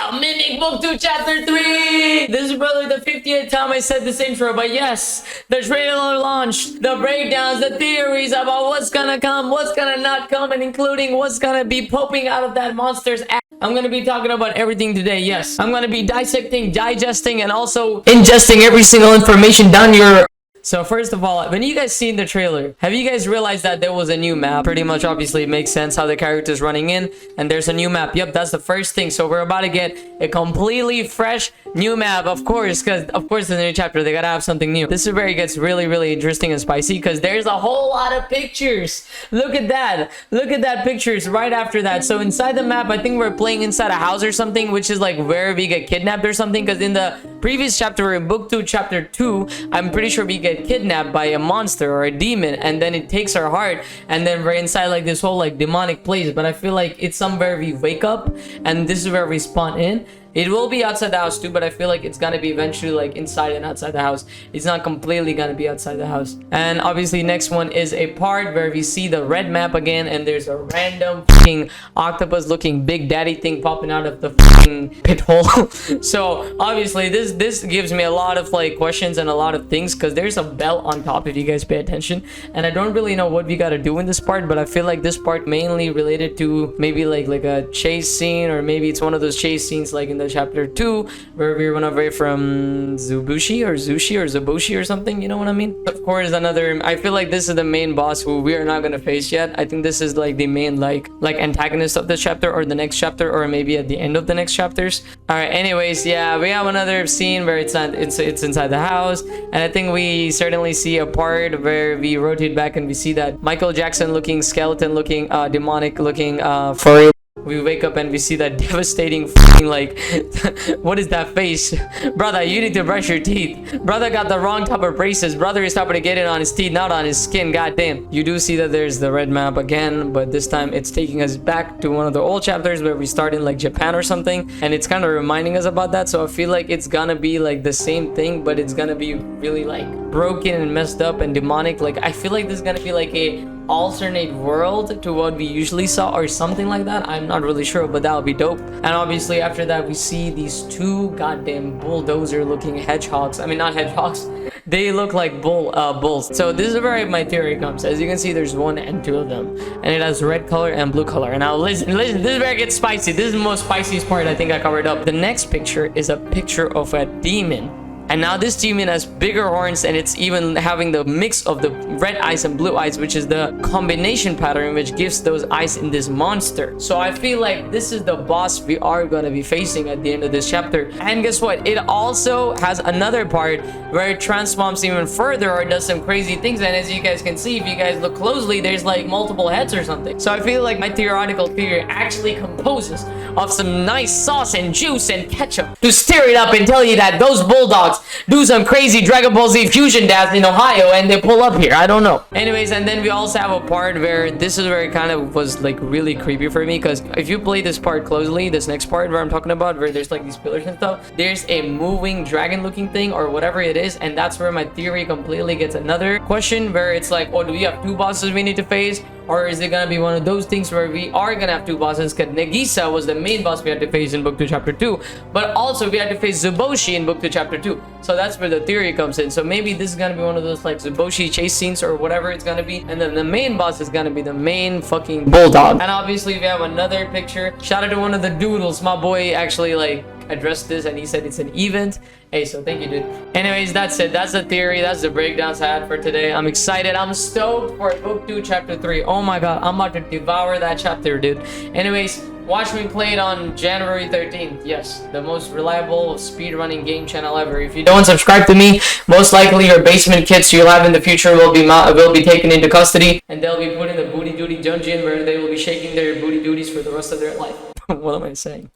about Mimic Book 2 Chapter 3! This is probably the 50th time I said this intro, but yes, the trailer launched, the breakdowns, the theories about what's gonna come, what's gonna not come, and including what's gonna be popping out of that monster's ass. I'm gonna be talking about everything today, yes. I'm gonna be dissecting, digesting, and also ingesting every single information down your... So first of all, when you guys seen the trailer, have you guys realized that there was a new map? Pretty much obviously it makes sense how the character's running in, and there's a new map. Yep, that's the first thing. So we're about to get a completely fresh new map, of course, because of course in the new chapter they gotta have something new. This is where it gets really interesting and spicy, because there's a whole lot of pictures. Look at that. Look at that pictures right after that. So inside the map, I think we're playing inside a house or something, which is like where we get kidnapped or something, because in the previous chapter, in book 2 chapter 2, I'm pretty sure we get kidnapped by a monster or a demon, and then it takes our heart, and then we're inside like this whole like demonic place. But I feel like it's somewhere we wake up, and this is where we spawn in. It will be outside the house too, but I feel like it's gonna be eventually like inside and outside the house. It's not completely gonna be outside the house. And obviously next one is a part where we see the red map again, and there's a random fucking octopus looking big daddy thing popping out of the fucking pit hole. So obviously this gives me a lot of like questions and a lot of things, because there's a bell on top if you guys pay attention, and I don't really know what we gotta do in this part, but I feel like this part mainly related to maybe like a chase scene, or maybe it's one of those chase scenes like in the chapter 2 where we run away from Zubushi or Zushi or Zabushi or something, you know what I mean? Of course, another, I feel like this is the main boss who we are not gonna face yet. I think this is like the main like antagonist of this chapter, or the next chapter, or maybe at the end of the next chapters. All right, anyways, yeah, we have another scene where it's inside the house, and I think we certainly see a part where we rotate back and we see that Michael Jackson looking, skeleton looking, demonic looking, furry. We wake up and we see that devastating fucking like what is that face? Brother, you need to brush your teeth. Brother got the wrong type of braces. Brother is stopping to get it on his teeth, not on his skin. Goddamn. You do see that there's the red map again, but this time it's taking us back to one of the old chapters where we start in like Japan or something, and it's kind of reminding us about that. So I feel like it's gonna be like the same thing, but it's gonna be really like broken and messed up and demonic. Like I feel like this is gonna be like a alternate world to what we usually saw or something like that. I'm not really sure, but that would be dope. And obviously after that we see these two goddamn bulldozer looking hedgehogs. I mean, not hedgehogs, they look like bulls. So this is where my theory comes. As you can see, there's one and two of them, and it has red color and blue color. And now listen, this is where it gets spicy. This is the most spiciest part I think I covered up. The next picture is a picture of a demon. And now this demon has bigger horns, and it's even having the mix of the red eyes and blue eyes, which is the combination pattern which gives those eyes in this monster. So I feel like this is the boss we are going to be facing at the end of this chapter. And guess what? It also has another part where it transforms even further or does some crazy things. And as you guys can see, if you guys look closely, there's like multiple heads or something. So I feel like my theoretical theory actually composes of some nice sauce and juice and ketchup to stir it up and tell you that those bulldogs do some crazy Dragon Ball Z fusion dance in Ohio and they pull up here. I don't know. Anyways, and then we also have a part where this is where it kind of was like really creepy for me, because if you play this part closely, this next part where I'm talking about, where there's like these pillars and stuff, there's a moving dragon looking thing or whatever it is, and that's where my theory completely gets another question, where it's like, oh, do we have two bosses we need to face? Or is it gonna be one of those things where we are gonna have two bosses? Because Nagisa was the main boss we had to face in book 2 chapter 2, but also we had to face Zuboshi in book 2 chapter 2. So that's where the theory comes in. So maybe this is gonna be one of those like Zuboshi chase scenes or whatever it's gonna be, and then the main boss is gonna be the main fucking bulldog. And obviously we have another picture. Shout out to one of the doodles. My boy actually like addressed this and he said it's an event. Hey, so thank you, dude. Anyways, that's it. That's the theory. That's the breakdowns I had for today. I'm excited. I'm stoked for book 2 chapter 3. Oh my god, I'm about to devour that chapter, dude. Anyways, watch me play it on January 13th. Yes, the most reliable speedrunning game channel ever. If you don't subscribe to me, most likely your basement kids you'll have in the future will be taken into custody, and they'll be put in the booty duty dungeon where they will be shaking their booty duties for the rest of their life. What am I saying?